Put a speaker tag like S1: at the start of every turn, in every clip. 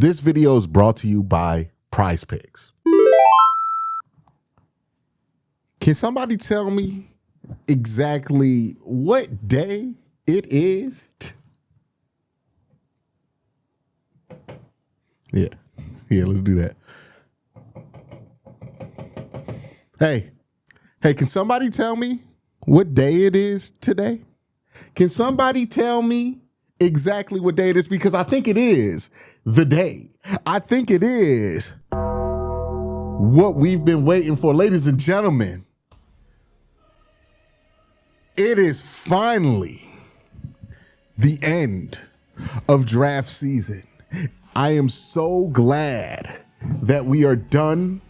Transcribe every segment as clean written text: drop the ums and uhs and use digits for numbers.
S1: This video is brought to you by PrizePicks. Can somebody tell me exactly what day it is? Yeah, let's do that. Hey, can somebody tell me what day it is today? Can somebody tell me exactly what day it is? Because I think it is the day. I think it is what we've been waiting for. Ladies and gentlemen, it is finally the end of draft season. I am so glad that we are done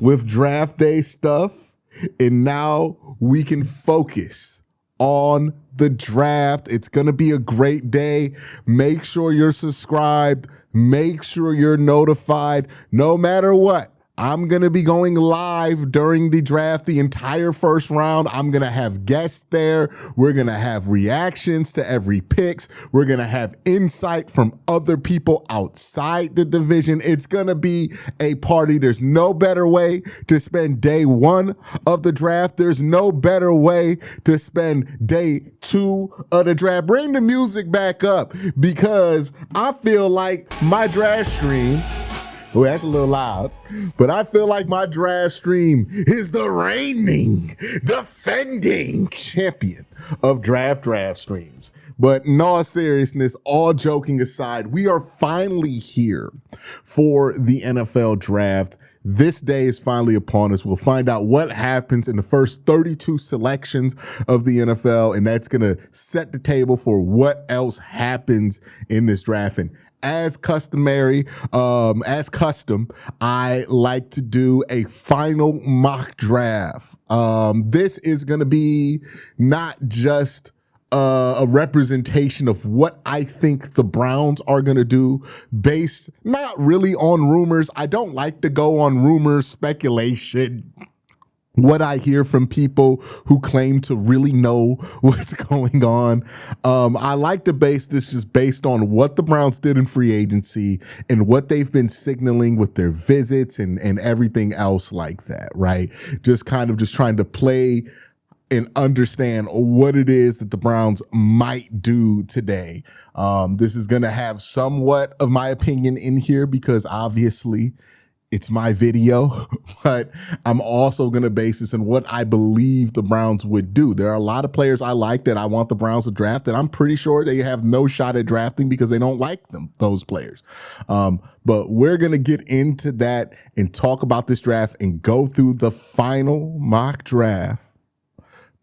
S1: with draft day stuff, and now we can focus on the draft. It's going to be a great day. Make sure you're subscribed. Make sure you're notified. No matter what, I'm going to be going live during the draft, the entire first round. I'm going to have guests there. We're going to have reactions to every picks. We're going to have insight from other people outside the division. It's going to be a party. There's no better way to spend day one of the draft. There's no better way to spend day two of the draft. Bring the music back up, because I feel like my draft stream, oh, that's a little loud, but I feel like my draft stream is the reigning, defending champion of draft streams. But in all seriousness, all joking aside, we are finally here for the NFL draft. This day is finally upon us. We'll find out what happens in the first 32 selections of the NFL, and that's going to set the table for what else happens in this draft. And as customary, as custom, I like to do a final mock draft. This is going to be not just a representation of what I think the Browns are going to do, based not really on rumors. I don't like to go on rumors, speculation, what I hear from people who claim to really know what's going on. I like to base this just based on what the Browns did in free agency and what they've been signaling with their visits and everything else like that, right? Just kind of just trying to play and understand what it is that the Browns might do today. This is going to have somewhat of my opinion in here, because obviously it's my video, but I'm also going to base this on what I believe the Browns would do. There are a lot of players I like that I want the Browns to draft that I'm pretty sure they have no shot at drafting because they don't like those players. But we're going to get into that and talk about this draft and go through the final mock draft.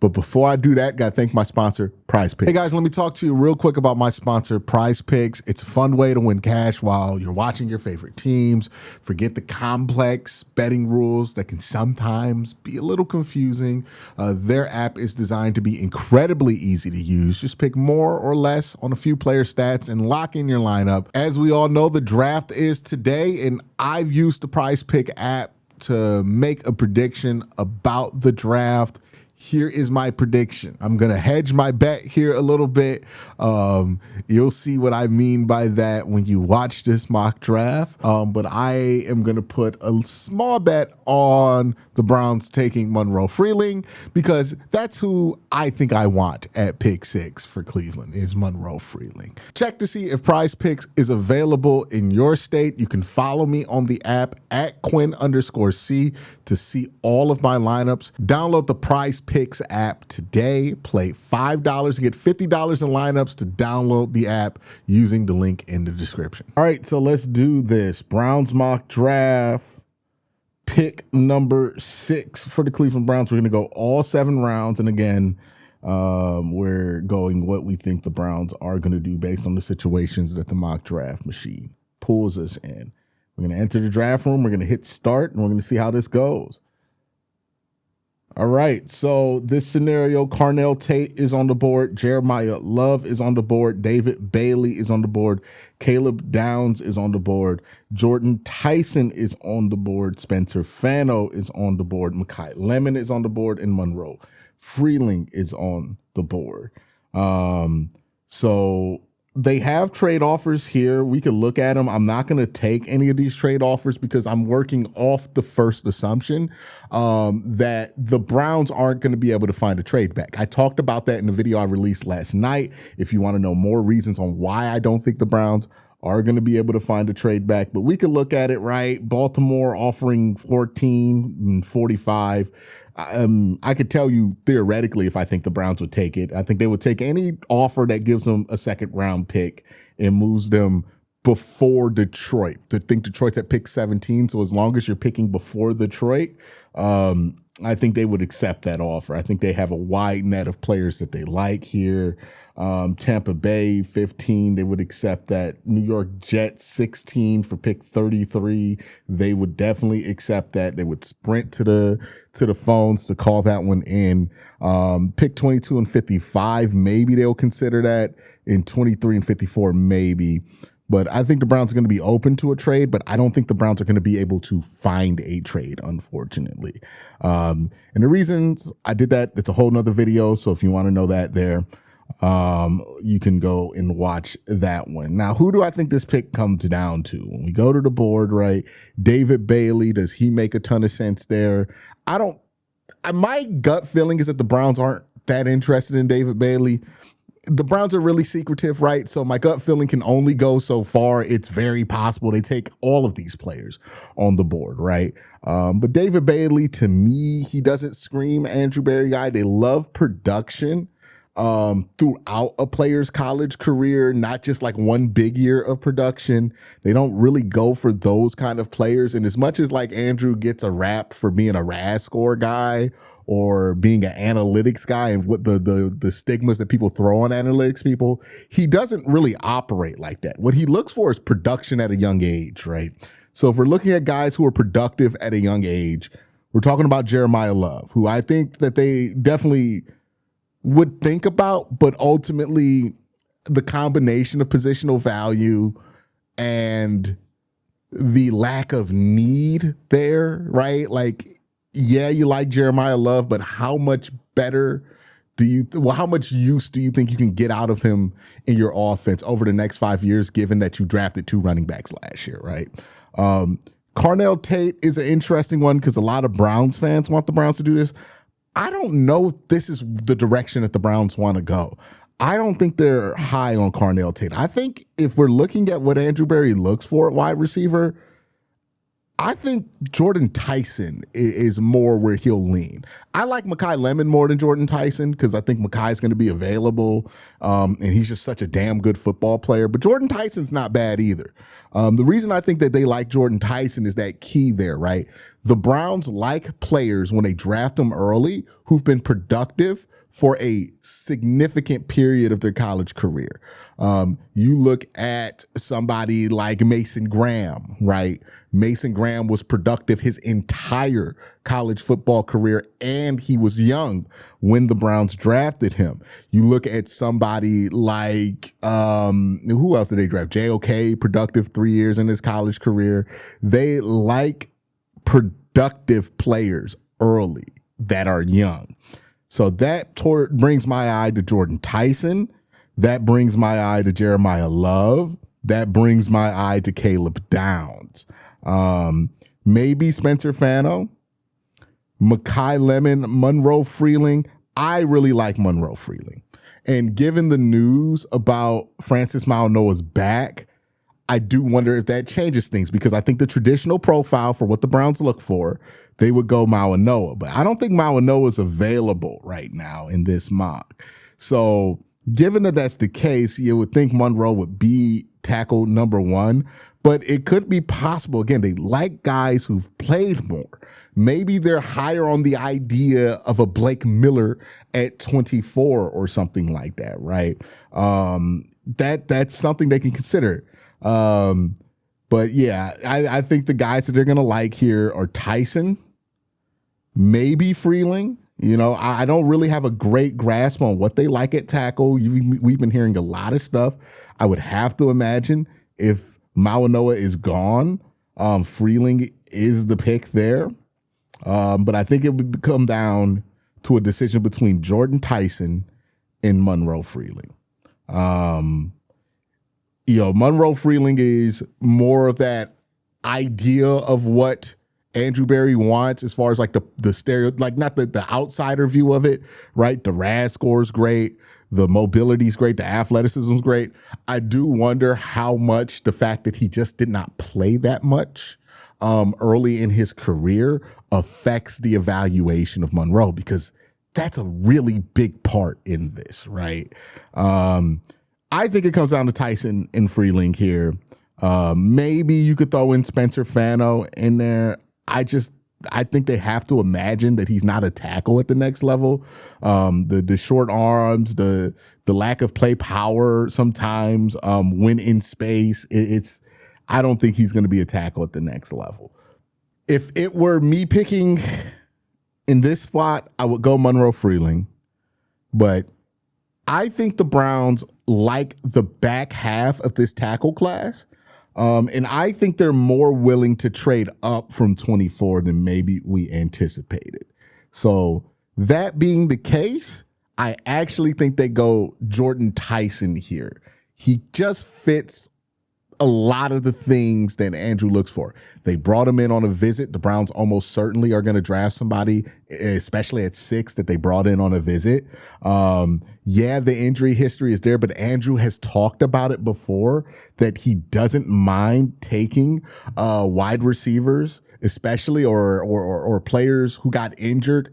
S1: But before I do that, got to thank my sponsor, PrizePicks. Hey guys, let me talk to you real quick about my sponsor, PrizePicks. It's a fun way to win cash while you're watching your favorite teams. Forget the complex betting rules that can sometimes be a little confusing. Their app is designed to be incredibly easy to use. Just pick more or less on a few player stats and lock in your lineup. As we all know, the draft is today, and I've used the PrizePick app to make a prediction about the draft. Here is my prediction. I'm going to hedge my bet here a little bit. You'll see what I mean by that when you watch this mock draft. But I am going to put a small bet on the Browns taking Monroe Freeling, because that's who I think I want at pick 6 for Cleveland, is Monroe Freeling. Check to see if PrizePicks is available in your state. You can follow me on the app at Quinn_C to see all of my lineups. Download the PrizePicks app today. Play $5 to get $50 in lineups. To download the app using the link in the description. All right, so let's do this. Browns mock draft. Pick number 6 for the Cleveland Browns. We're going to go all 7 rounds. And again, we're going what we think the Browns are going to do based on the situations that the mock draft machine pulls us in. We're going to enter the draft room. We're going to hit start, and we're going to see how this goes. All right, so this scenario, Carnell Tate is on the board. Jeremiah Love is on the board. David Bailey is on the board. Caleb Downs is on the board. Jordan Tyson is on the board. Spencer Fano is on the board. Mekhi Lemon is on the board. And Monroe Freeling is on the board. So They have trade offers here. We could look at them. I'm not going to take any of these trade offers because I'm working off the first assumption that the Browns aren't going to be able to find a trade back. I talked about that in the video I released last night. If you want to know more reasons on why I don't think the Browns are going to be able to find a trade back, but we could look at it, right? Baltimore offering 14 and 45. I could tell you theoretically if I think the Browns would take it. I think they would take any offer that gives them a second round pick and moves them before Detroit. To think Detroit's at pick 17, so as long as you're picking before Detroit, I think they would accept that offer. I think they have a wide net of players that they like here. Tampa Bay 15, they would accept that. New York Jets 16 for pick 33, they would definitely accept that. They would sprint to the phones to call that one in. Pick 22 and 55, maybe they'll consider that. In 23 and 54, maybe. But I think the Browns are going to be open to a trade, but I don't think the Browns are going to be able to find a trade, unfortunately. And the reasons I did that, it's a whole nother video. So if you want to know that there, you can go and watch that one. Now, who do I think this pick comes down to? When we go to the board, right? David Bailey, does he make a ton of sense there? My gut feeling is that the Browns aren't that interested in David Bailey. The Browns are really secretive, right? So my gut feeling can only go so far. It's very possible they take all of these players on the board, right? But David Bailey, to me, he doesn't scream Andrew Berry guy. They love production throughout a player's college career, not just like one big year of production. They don't really go for those kind of players. And as much as like Andrew gets a rap for being a RAS score guy or being an analytics guy and what the stigmas that people throw on analytics people, he doesn't really operate like that. What he looks for is production at a young age, right? So if we're looking at guys who are productive at a young age, we're talking about Jeremiah Love, who I think that they definitely would think about, but ultimately the combination of positional value and the lack of need there, right? Like, yeah, you like Jeremiah Love, but how much better how much use do you think you can get out of him in your offense over the next 5 years, given that you drafted 2 running backs last year, right? Carnell Tate is an interesting one because a lot of Browns fans want the Browns to do this. I don't know if this is the direction that the Browns want to go. I don't think they're high on Carnell Tate. I think if we're looking at what Andrew Berry looks for at wide receiver, I think Jordan Tyson is more where he'll lean. I like Mekhi Lemon more than Jordan Tyson because I think Mekhi's going to be available, and he's just such a damn good football player. But Jordan Tyson's not bad either. The reason I think that they like Jordan Tyson is that key there, right? The Browns like players when they draft them early who've been productive for a significant period of their college career. You look at somebody like Mason Graham, right? Mason Graham was productive his entire college football career, and he was young when the Browns drafted him. You look at somebody like, who else did they draft? JOK, productive 3 years in his college career. They like productive players early that are young. So that brings my eye to Jordan Tyson. That brings my eye to Jeremiah Love. That brings my eye to Caleb Downs. Maybe Spencer Fano, Mekhi Lemon, Monroe Freeling. I really like Monroe Freeling. And given the news about Francis Mauigoa's back, I do wonder if that changes things because I think the traditional profile for what the Browns look for, they would go Mauigoa. But I don't think Mauigoa is available right now in this mock. So given that that's the case, you would think Monroe would be tackle number 1. But it could be possible. Again, they like guys who've played more. Maybe they're higher on the idea of a Blake Miller at 24 or something like that, right? That's something they can consider. But yeah, I think the guys that they're going to like here are Tyson, maybe Freeling. You know, I don't really have a great grasp on what they like at tackle. We've been hearing a lot of stuff. I would have to imagine if Mauigoa is gone, Freeling is the pick there. But I think it would come down to a decision between Jordan Tyson and Monroe Freeling. Monroe Freeling is more of that idea of what Andrew Berry wants as far as like the stereo, like not the outsider view of it, right? The RAS score is great. The mobility is great. The athleticism is great. I do wonder how much the fact that he just did not play that much early in his career affects the evaluation of Monroe, because that's a really big part in this, right? I think it comes down to Tyson and Freeling here. Maybe you could throw in Spencer Fano in there. I think they have to imagine that he's not a tackle at the next level. The short arms, the lack of play power sometimes when in space. I don't think he's going to be a tackle at the next level. If it were me picking in this spot, I would go Monroe Freeling. But I think the Browns like the back half of this tackle class. And I think they're more willing to trade up from 24 than maybe we anticipated. So that being the case, I actually think they go Jordan Tyson here. He just fits a lot of the things that Andrew looks for. They brought him in on a visit. The Browns almost certainly are going to draft somebody, especially at 6, that they brought in on a visit. Yeah, the injury history is there, but Andrew has talked about it before that he doesn't mind taking wide receivers, especially or players who got injured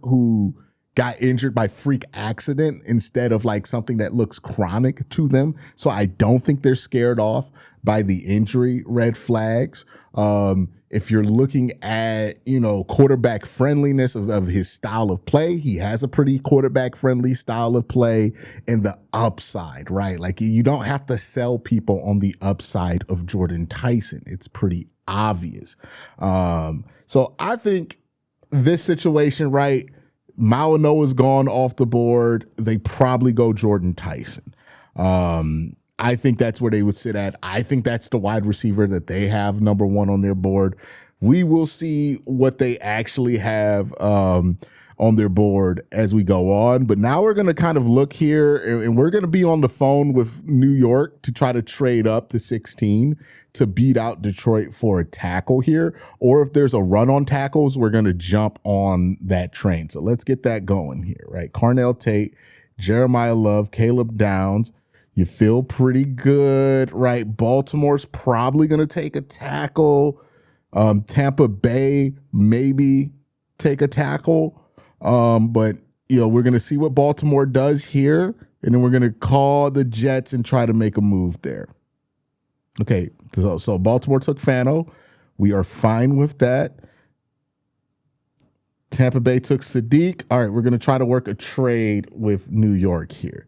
S1: by freak accident instead of like something that looks chronic to them. So I don't think they're scared off by the injury red flags. If you're looking at, quarterback friendliness of his style of play, he has a pretty quarterback friendly style of play, and the upside, right? Like you don't have to sell people on the upside of Jordan Tyson. It's pretty obvious. So I think this situation, right? Malinois is gone off the board. They probably go Jordan Tyson. I think that's where they would sit at. I think that's the wide receiver that they have number 1 on their board. We will see what they actually have on their board as we go on. But now we're going to kind of look here, and we're going to be on the phone with New York to try to trade up to 16 to beat out Detroit for a tackle here. Or if there's a run on tackles, we're going to jump on that train. So let's get that going here, right? Carnell Tate, Jeremiah Love, Caleb Downs. You feel pretty good, right? Baltimore's probably going to take a tackle. Tampa Bay maybe take a tackle. But, we're going to see what Baltimore does here, and then we're going to call the Jets and try to make a move there. Okay, so Baltimore took Fano. We are fine with that. Tampa Bay took Sadiq. All right, we're going to try to work a trade with New York here.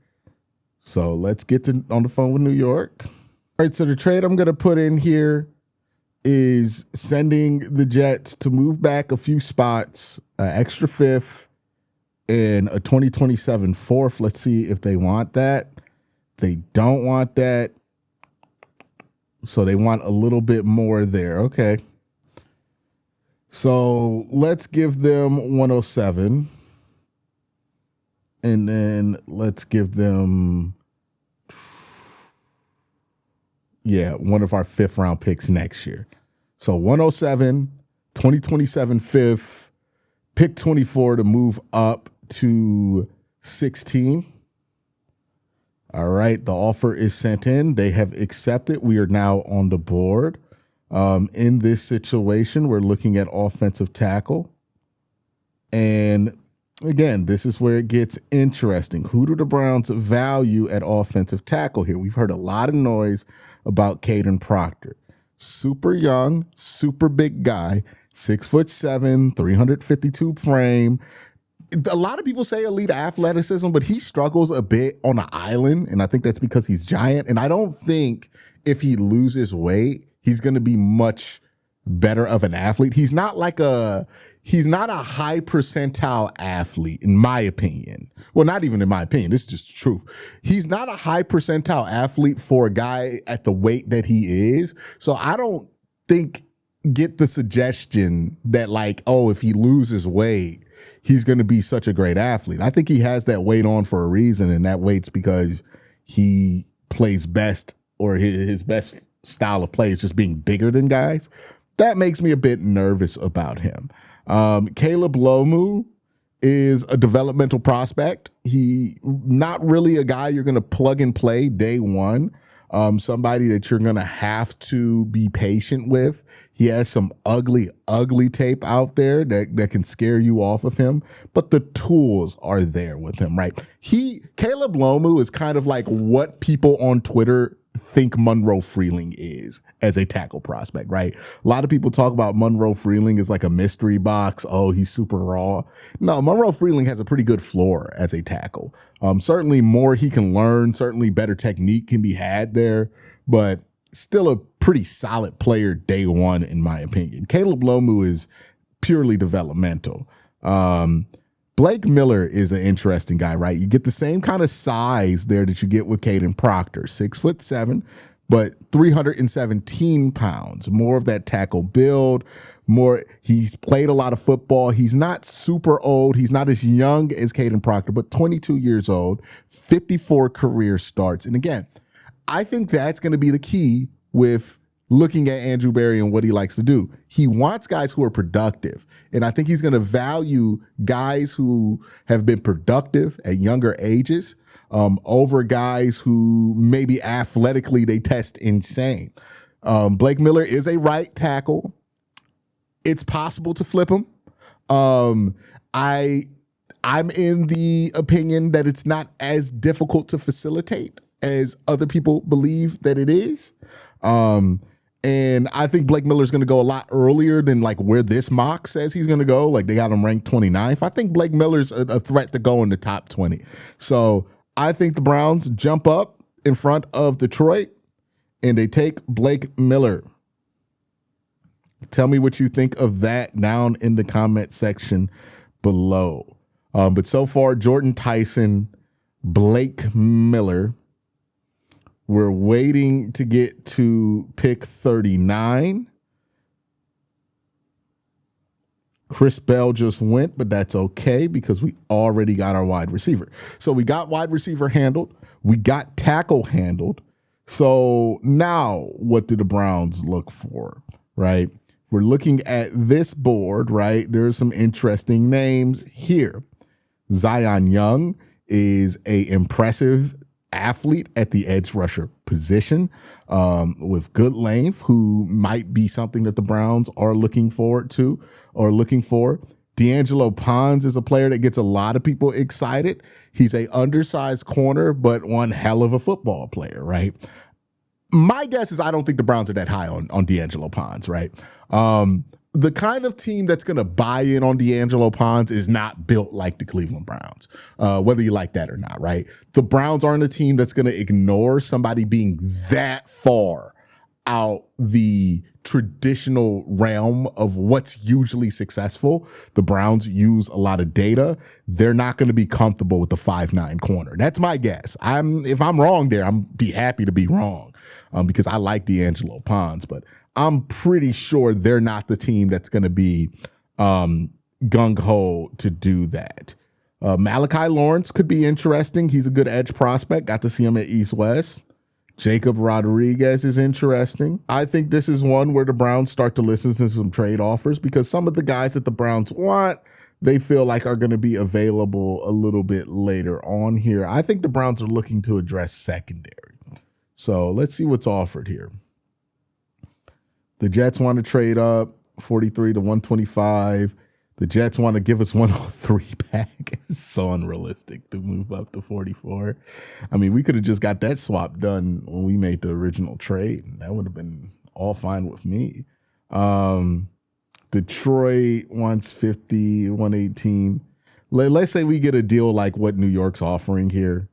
S1: So let's get on the phone with New York. All right, so the trade I'm going to put in here is sending the Jets to move back a few spots, extra 5th, and a 2027 4th. Let's see if they want that. They don't want that. So they want a little bit more there. Okay. So let's give them 107. And then let's give them, one of our 5th round picks next year. So 107, 2027 5th, pick 24 to move up to 16. All right, the offer is sent in. They have accepted. We are now on the board. In this situation, we're looking at offensive tackle. And again, this is where it gets interesting. Who do the Browns value at offensive tackle here? We've heard a lot of noise about Caden Proctor. Super young, super big guy, 6'7", 352 frame. A lot of people say elite athleticism, but he struggles a bit on an island, and I think that's because he's giant. And I don't think if he loses weight, he's going to be much better of an athlete. He's not a high percentile athlete, in my opinion. Well, not even in my opinion. This is just the truth. He's not a high percentile athlete for a guy at the weight that he is. So I don't get the suggestion that if he loses weight, he's going to be such a great athlete. I think he has that weight on for a reason, and that weight's because he plays best or his best style of play is just being bigger than guys. That makes me a bit nervous about him. Caleb Lomu is a developmental prospect. He not really a guy you're going to plug and play day one. Somebody that you're going to have to be patient with. He has some ugly tape out there that can scare you off of him, but the tools are there with him, right? Caleb Lomu is kind of like what people on Twitter think Monroe Freeling is as a tackle prospect, right? A lot of people talk about Monroe Freeling as like a mystery box. Oh, he's super raw. No, Monroe Freeling has a pretty good floor as a tackle. Certainly more he can learn. Certainly better technique can be had there, but still a pretty solid player day one, in my opinion. Caleb Lomu is purely developmental. Blake Miller is an interesting guy, right? You get the same kind of size there that you get with Caden Proctor, 6'7", but 317 pounds. More of that tackle build. He's played a lot of football. He's not super old. He's not as young as Caden Proctor, but 22 years old, 54 career starts. And again, I think that's going to be the key with looking at Andrew Berry and what he likes to do. He wants guys who are productive. And I think he's going to value guys who have been productive at younger ages over guys who maybe athletically they test insane. Blake Miller is a right tackle. It's possible to flip him. I'm in the opinion that it's not as difficult to facilitate as other people believe that it is. And I think Blake Miller's going to go a lot earlier than like where this mock says he's going to go. Like they got him ranked 29th. I think Blake Miller's a threat to go in the top 20. So I think the Browns jump up in front of Detroit and they take Blake Miller. Tell me what you think of that down in the comment section below. But so far, Jordan Tyson, Blake Miller. We're waiting to get to pick 39. Chris Bell just went, but that's okay because we already got our wide receiver. So we got wide receiver handled. We got tackle handled. So now what do the Browns look for, right? We're looking at this board, right? There's some interesting names here. Zion Young is a impressive athlete at the edge rusher position with good length, who might be something that the Browns are looking forward to or looking for. D'Angelo Pons is a player that gets a lot of people excited. He's a undersized corner, but one hell of a football player, right? My guess is I don't think the Browns are that high on D'Angelo Pons, right? The kind of team that's going to buy in on D'Angelo Pons is not built like the Cleveland Browns, whether you like that or not, right? The Browns aren't a team that's going to ignore somebody being that far out the traditional realm of what's usually successful. The Browns use a lot of data. They're not going to be comfortable with the 5'9" corner. That's my guess. If I'm wrong there, I'm be happy to be wrong because I like D'Angelo Pons, but I'm pretty sure they're not the team that's going to be gung-ho to do that. Malachi Lawrence could be interesting. He's a good edge prospect. Got to see him at East West. Jacob Rodriguez is interesting. I think this is one where the Browns start to listen to some trade offers because some of the guys that the Browns want, they feel like are going to be available a little bit later on here. I think the Browns are looking to address secondary. So let's see what's offered here. The Jets want to trade up 43 to 125. The Jets want to give us 103 back. It's so unrealistic to move up to 44. I mean, we could have just got that swap done when we made the original trade. And that would have been all fine with me. Detroit wants 50, 118. Let's say we get a deal like what New York's offering here,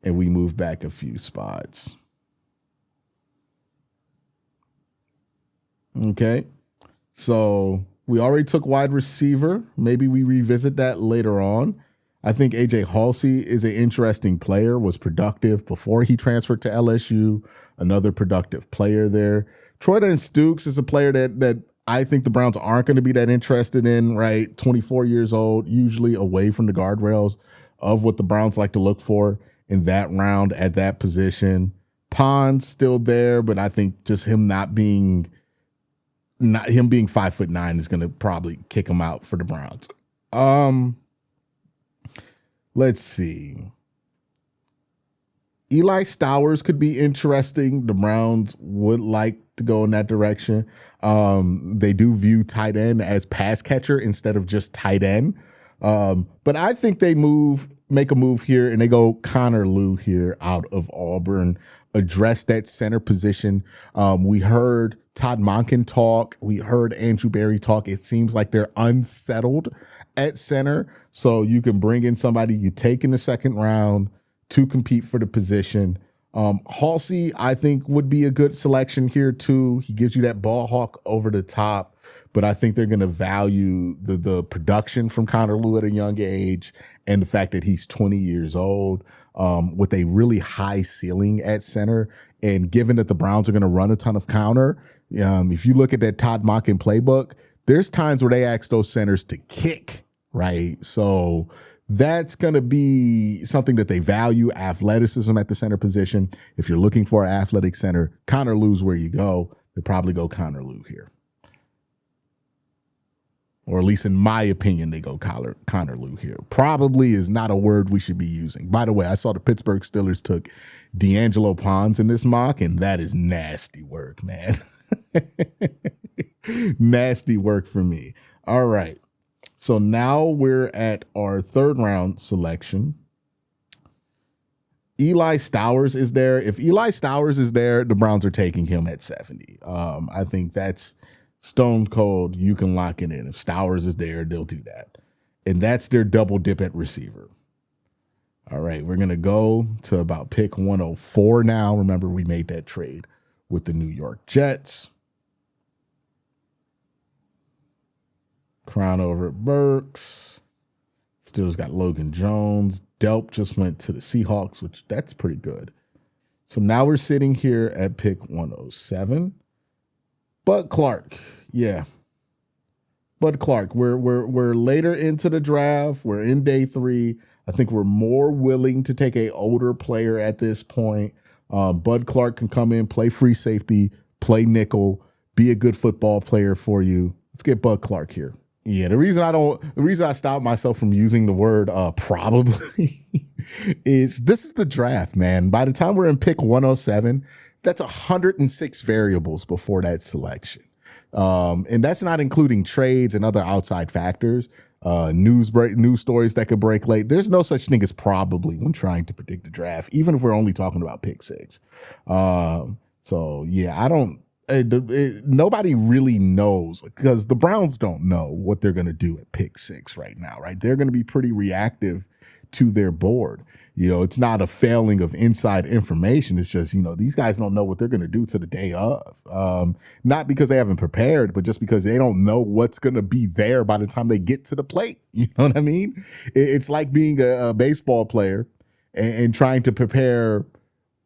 S1: and we move back a few spots. Okay, so we already took wide receiver. Maybe we revisit that later on. I think A.J. Halsey is an interesting player, was productive before he transferred to LSU. Another productive player there. Troyden Stukes is a player that I think the Browns aren't going to be that interested in, right? 24 years old, usually away from the guardrails of what the Browns like to look for in that round at that position. Pond's still there, but I think just him being 5'9" is going to probably kick him out for the Browns. Let's see. Eli Stowers could be interesting. The Browns would like to go in that direction. They do view tight end as pass catcher instead of just tight end. But I think they make a move here, and they go Connor Lew here out of Auburn, address that center position. We heard Todd Monken talk. We heard Andrew Berry talk. It seems like they're unsettled at center. So you can bring in somebody you take in the second round to compete for the position. Halsey, I think, would be a good selection here too. He gives you that ball hawk over the top, but I think they're going to value the production from Connor Lew at a young age and the fact that he's 20 years old with a really high ceiling at center. And given that the Browns are going to run a ton of counter, if you look at that Todd Monken playbook, there's times where they ask those centers to kick, right? So that's going to be something that they value, athleticism at the center position. If you're looking for an athletic center, Connor Lew's where you go. They probably go Connor Lew here. Or at least in my opinion, they go Connor Lew here. Probably is not a word we should be using. By the way, I saw the Pittsburgh Steelers took D'Angelo Pons in this mock, and that is nasty work, man. Nasty work for me. All right. So now we're at our third round selection. Eli Stowers is there. If Eli Stowers is there, the Browns are taking him at 70. I think that's stone cold. You can lock it in. If Stowers is there, they'll do that. And that's their double dip at receiver. All right, we're going to go to about pick 104 now. Remember, we made that trade with the New York Jets. Crown over at Burks. Steelers got Logan Jones. Delp just went to the Seahawks, which that's pretty good. So now we're sitting here at pick 107. Bud Clark. Yeah. Bud Clark. We're later into the draft. We're in day 3. I think we're more willing to take a older player at this point. Bud Clark can come in, play free safety, play nickel, be a good football player for you. Let's get Bud Clark here. Yeah, the reason I stopped myself from using the word probably is this is the draft, man. By the time we're in pick 107, that's 106 variables before that selection. And that's not including trades and other outside factors, news stories that could break late. There's no such thing as probably when trying to predict the draft, even if we're only talking about pick 6. So yeah, nobody really knows because the Browns don't know what they're going to do at pick 6 right now, right? They're going to be pretty reactive to their board. It's not a failing of inside information. It's just, these guys don't know what they're going to do to the day of. Not because they haven't prepared, but just because they don't know what's going to be there by the time they get to the plate. You know what I mean? It's like being a baseball player and trying to prepare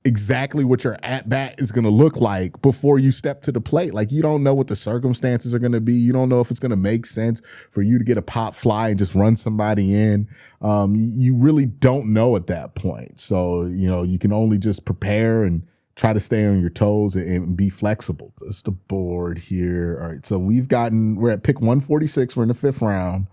S1: exactly what your at-bat is going to look like before you step to the plate. Like, you don't know what the circumstances are going to be. You don't know if it's going to make sense for you to get a pop fly and just run somebody in. You really don't know at that point. So, you can only just prepare and try to stay on your toes and be flexible. That's the board here. All right, so we're at pick 146. We're in the 5th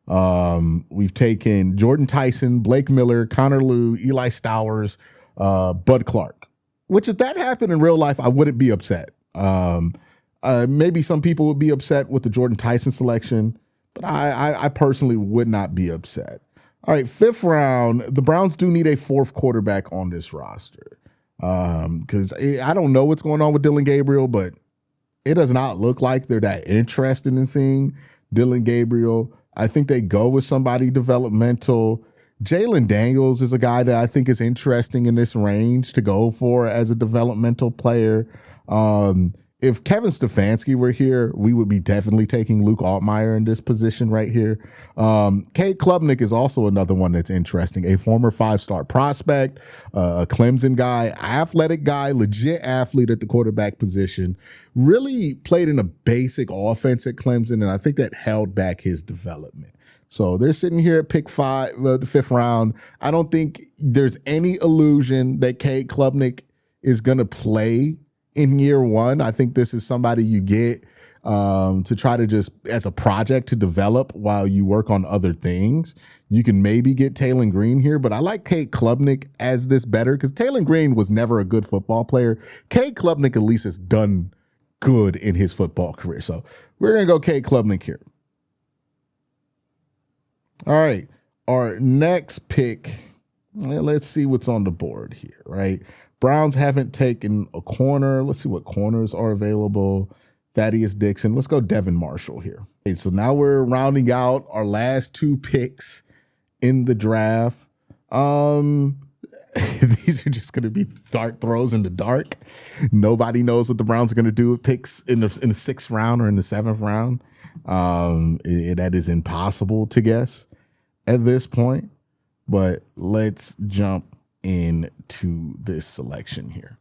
S1: round. We've taken Jordan Tyson, Blake Miller, Connor Lew, Eli Stowers, Bud Clark, which if that happened in real life, I wouldn't be upset. Maybe some people would be upset with the Jordan Tyson selection, but I personally would not be upset. All right, 5th round, the Browns do need a 4th quarterback on this roster. Because I don't know what's going on with Dylan Gabriel, but it does not look like they're that interested in seeing Dylan Gabriel. I think they go with somebody developmental. Jalen Daniels is a guy that I think is interesting in this range to go for as a developmental player. If Kevin Stefanski were here, we would be definitely taking Luke Altmaier in this position right here. Cade Klubnik is also another one that's interesting. A former 5-star prospect, a Clemson guy, athletic guy, legit athlete at the quarterback position. Really played in a basic offense at Clemson, and I think that held back his development. So they're sitting here at pick 5, the 5th round. I don't think there's any illusion that Cade Klubnik is going to play in year one. I think this is somebody you get to try to just as a project to develop while you work on other things. You can maybe get Taylor Green here, but I like Cade Klubnik as this better because Taylor Green was never a good football player. Cade Klubnik at least has done good in his football career. So we're going to go Cade Klubnik here. All right. Our next pick, let's see what's on the board here, right? Browns haven't taken a corner. Let's see what corners are available. Thaddeus Dixon. Let's go Devin Marshall here. Okay, so now we're rounding out our last two picks in the draft. These are just going to be dart throws in the dark. Nobody knows what the Browns are going to do with picks in the 6th round or in the 7th round. That is impossible to guess at this point. But let's jump into this selection here.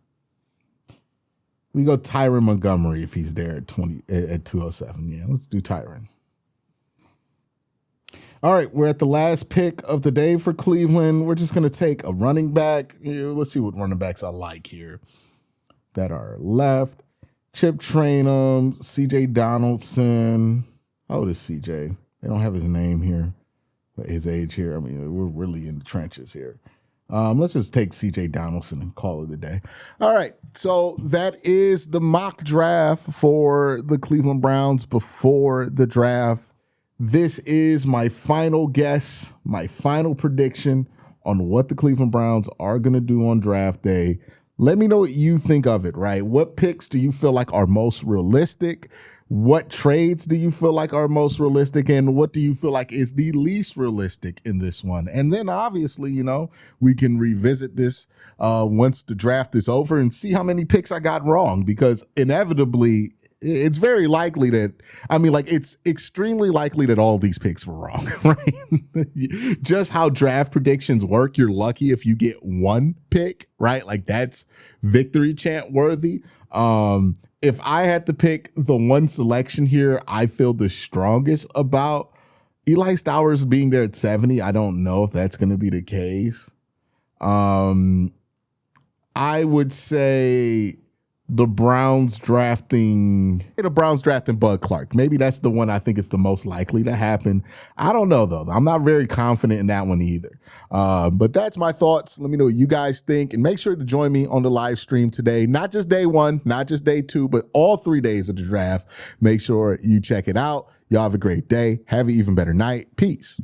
S1: We go Tyron Montgomery if he's there at 207. Yeah, let's do Tyron. All right, we're at the last pick of the day for Cleveland. We're just going to take a running back. Let's see what running backs I like here that are left. Chip Traynham, C.J. Donaldson. How old is C.J.? They don't have his name here, but his age here. I mean, we're really in the trenches here. Let's just take C.J. Donaldson and call it a day. All right, so that is the mock draft for the Cleveland Browns before the draft. This is my final guess, my final prediction on what the Cleveland Browns are going to do on draft day. Let me know what you think of it, right? What picks do you feel like are most realistic? What trades do you feel like are most realistic? And what do you feel like is the least realistic in this one? And then obviously, we can revisit this once the draft is over and see how many picks I got wrong, because inevitably it's very likely that, it's extremely likely that all these picks were wrong, right? Just how draft predictions work, you're lucky if you get one pick, right? Like that's victory chant worthy. If I had to pick the one selection here, I feel the strongest about Eli Stowers being there at 70. I don't know if that's going to be the case. I would say the Browns drafting Bud Clark. Maybe that's the one I think is the most likely to happen. I don't know, though. I'm not very confident in that one either. But that's my thoughts. Let me know what you guys think. And make sure to join me on the live stream today. Not just day one, not just day two, but all 3 days of the draft. Make sure you check it out. Y'all have a great day. Have an even better night. Peace.